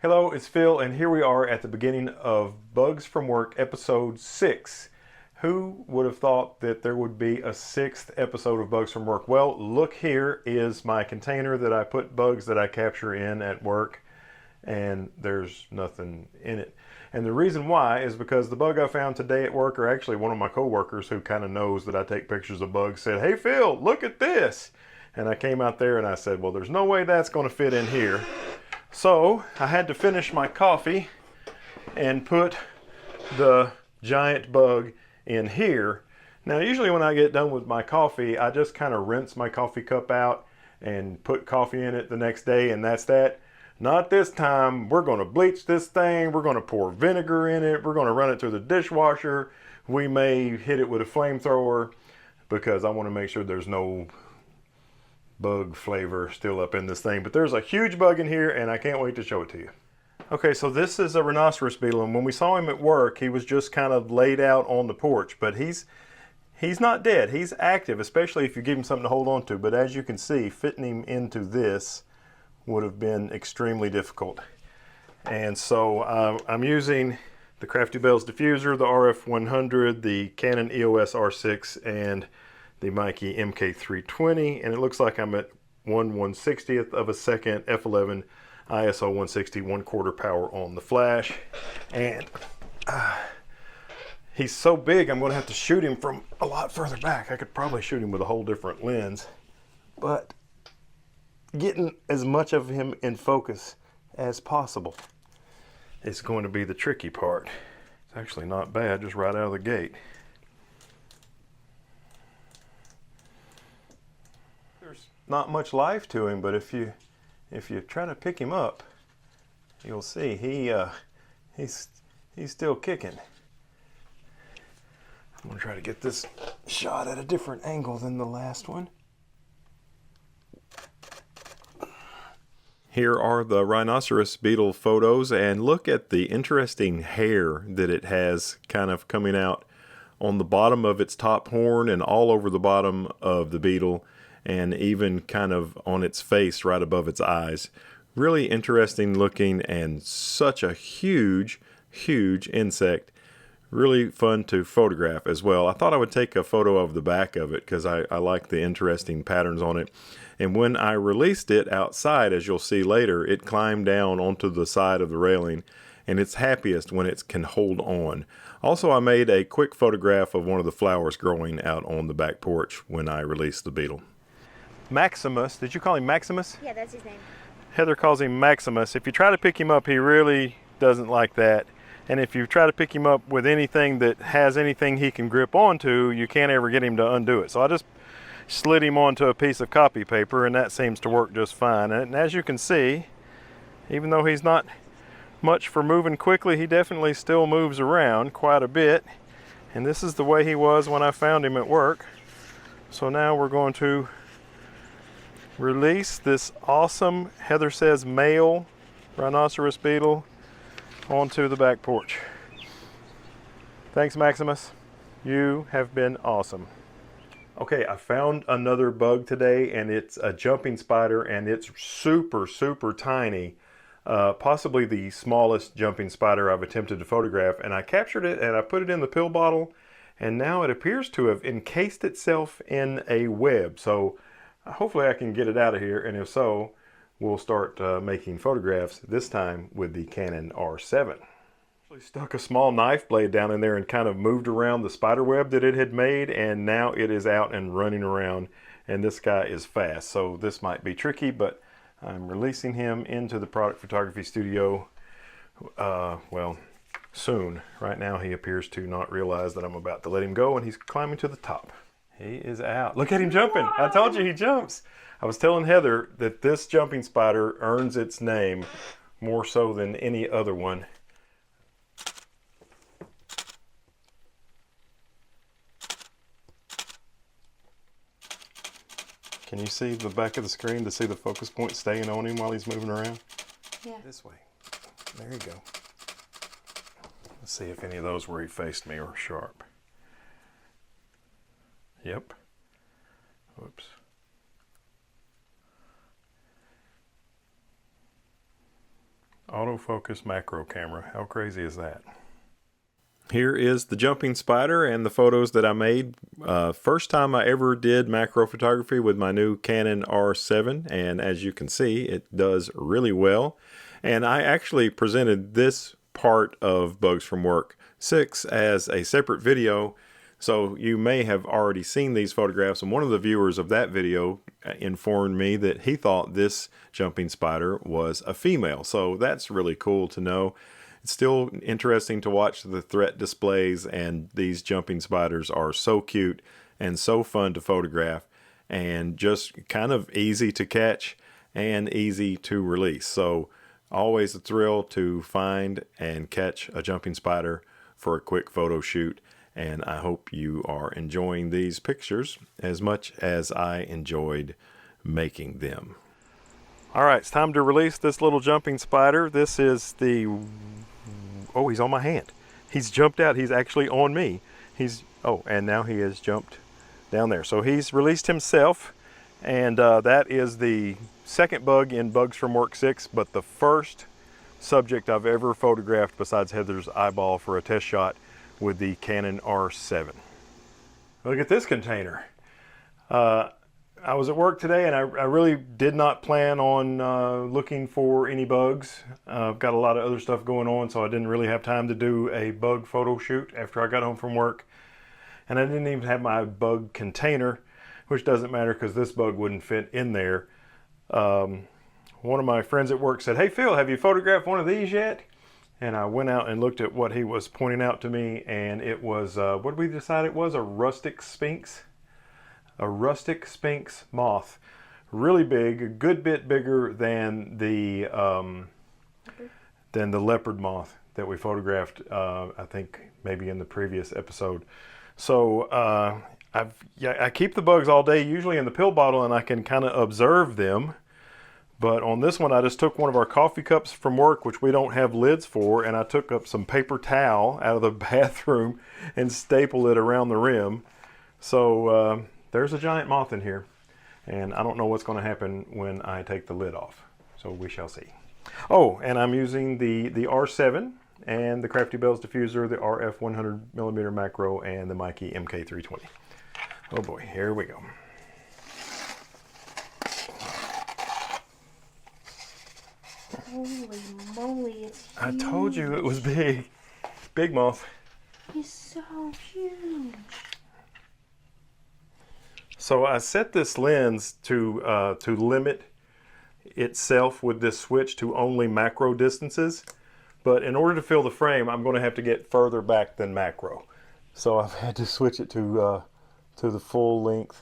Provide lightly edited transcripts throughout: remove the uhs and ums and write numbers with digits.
Hello, it's Phil, and here we are at the beginning of Bugs from Work episode 6. Who would have thought that there would be a 6th episode of Bugs from Work? Well, look, here is my container that I put bugs that I capture in at work, and there's nothing in it. And the reason why is because the bug I found today at work, or actually one of my co-workers who kind of knows that I take pictures of bugs, said, "Hey Phil, look at this." And I came out there and I said, well, there's no way that's going to fit in here. So I had to finish my coffee and put the giant bug in here. Now usually when I get done with my coffee, I just kind of rinse my coffee cup out and put coffee in it the next day, and that's that. Not this time. We're going to bleach this thing. We're going to pour vinegar in it. We're going to run it through the dishwasher. We may hit it with a flamethrower because I want to make sure there's no bug flavor still up in this thing. But there's a huge bug in here and I can't wait to show it to you. Okay, so this is a Rhinoceros Beetle, and when we saw him at work, he was just kind of laid out on the porch, but he's not dead. He's active, especially if you give him something to hold on to. But as you can see, fitting him into this would have been extremely difficult. And so I'm using the Crafty Bells Diffuser, the RF100, the Canon EOS R6, and the Meike MK-320, and it looks like I'm at 1/160th of a second f11 ISO 160 1/4 power on the flash. And he's so big I'm going to have to shoot him from a lot further back. I could probably shoot him with a whole different lens, but getting as much of him in focus as possible is going to be the tricky part. It's actually not bad, just right out of the gate. There's not much life to him, but if you try to pick him up, you'll see he's still kicking. I'm going to try to get this shot at a different angle than the last one. Here are the Rhinoceros Beetle photos, and look at the interesting hair that it has kind of coming out on the bottom of its top horn and all over the bottom of the beetle, and even kind of on its face right above its eyes. Really interesting looking, and such a huge insect. Really fun to photograph as well. I thought I would take a photo of the back of it because I like the interesting patterns on it. And when I released it outside, as you'll see later, it climbed down onto the side of the railing, and it's happiest when it can hold on. Also, I made a quick photograph of one of the flowers growing out on the back porch when I released the beetle. Maximus, did you call him Maximus? Yeah, that's his name. Heather calls him Maximus. If you try to pick him up, he really doesn't like that. And if you try to pick him up with anything that has anything he can grip onto, you can't ever get him to undo it. So I just slid him onto a piece of copy paper, and that seems to work just fine. And as you can see, even though he's not much for moving quickly, he definitely still moves around quite a bit. And this is the way he was when I found him at work. So now we're going to release this awesome, Heather says, male Rhinoceros Beetle onto the back porch. Thanks, Maximus. You have been awesome. Okay, I found another bug today, and it's a jumping spider, and it's super tiny. Possibly the smallest jumping spider I've attempted to photograph, and I captured it and I put it in the pill bottle, and now it appears to have encased itself in a web. So hopefully I can get it out of here, and if so, we'll start making photographs, this time with the Canon R7. I stuck a small knife blade down in there and kind of moved around the spider web that it had made, and now it is out and running around, and this guy is fast, so this might be tricky, but I'm releasing him into the product photography studio, well, soon. Right now he appears to not realize that I'm about to let him go, and he's climbing to the top. He is out. Look at him jumping. I told you he jumps. I was telling Heather that this jumping spider earns its name more so than any other one. Can you see the back of the screen to see the focus point staying on him while he's moving around? Yeah. This way. There you go. Let's see if any of those where he faced me are sharp. Yep. Whoops. Autofocus macro camera. How crazy is that? Here is the jumping spider and the photos that I made. First time I ever did macro photography with my new Canon R7, and as you can see, it does really well. And I actually presented this part of Bugs from Work 6 as a separate video, so you may have already seen these photographs, and one of the viewers of that video informed me that he thought this jumping spider was a female, so that's really cool to know. It's still interesting to watch the threat displays, and these jumping spiders are so cute and so fun to photograph and just kind of easy to catch and easy to release. So always a thrill to find and catch a jumping spider for a quick photo shoot, and I hope you are enjoying these pictures as much as I enjoyed making them. All right, it's time to release this little jumping spider. This is the, oh, he's on my hand. He's jumped out, he's actually on me. Oh, and now he has jumped down there. So he's released himself, and that is the second bug in Bugs from Work 6, but the first subject I've ever photographed besides Heather's eyeball for a test shot with the Canon R7. Look at this container. I was at work today, and I really did not plan on looking for any bugs. I've got a lot of other stuff going on, so I didn't really have time to do a bug photo shoot after I got home from work. And I didn't even have my bug container, which doesn't matter because this bug wouldn't fit in there. One of my friends at work said, "Hey Phil, have you photographed one of these yet?" And I went out and looked at what he was pointing out to me, and it was, what did we decide it was? A Rustic Sphinx? A Rustic Sphinx moth. Really big, a good bit bigger than the leopard moth that we photographed, I think maybe in the previous episode. So I keep the bugs all day, usually in the pill bottle, and I can kind of observe them. But on this one, I just took one of our coffee cups from work, which we don't have lids for, and I took up some paper towel out of the bathroom and stapled it around the rim. So there's a giant moth in here, and I don't know what's going to happen when I take the lid off. So we shall see. Oh, and I'm using the R7 and the Crafty Bells Diffuser, the RF 100mm macro, and the Meike MK-320. Oh boy, here we go. Holy moly, it's huge. I told you it was big. Big moth. He's so huge. So I set this lens to limit itself with this switch to only macro distances. But in order to fill the frame, I'm going to have to get further back than macro. So I've had to switch it to the full length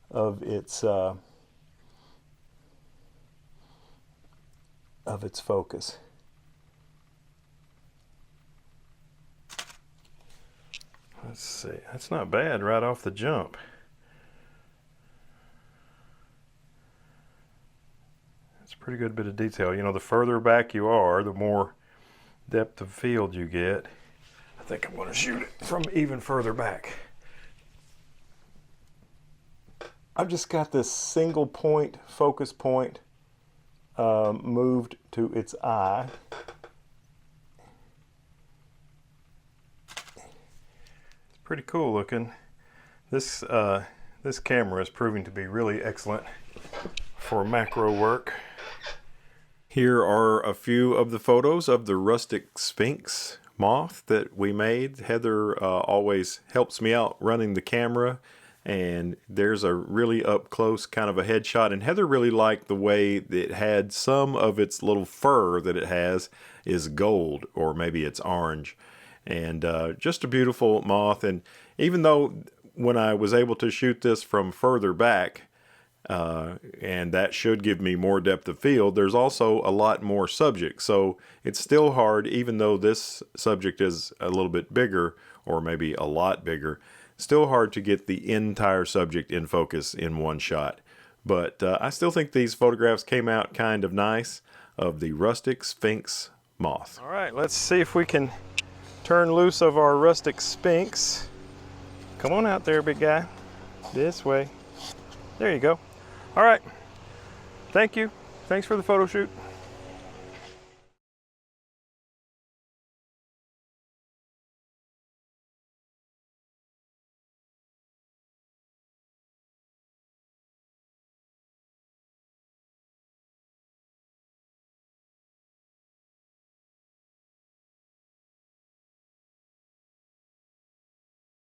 of its focus. Let's see, that's not bad right off the jump. That's a pretty good bit of detail. You know, the further back you are, the more depth of field you get. I think I'm going to shoot it from even further back. I've just got this single point, focus point, moved to its eye. It's pretty cool looking. This camera is proving to be really excellent for macro work. Here are a few of the photos of the Rustic Sphinx moth that we made. Heather always helps me out running the camera, and there's a really up close kind of a headshot, and Heather really liked the way that it had some of its little fur that it has is gold, or maybe it's orange, and just a beautiful moth. And even though when I was able to shoot this from further back, and that should give me more depth of field, there's also a lot more subject, so it's still hard, even though this subject is a little bit bigger, or maybe a lot bigger, still hard to get the entire subject in focus in one shot. But I still think these photographs came out kind of nice of the Rustic Sphinx moth. All right, let's see if we can turn loose of our Rustic Sphinx. Come on out there, big guy. This way. There you go. All right. Thank you. Thanks for the photo shoot.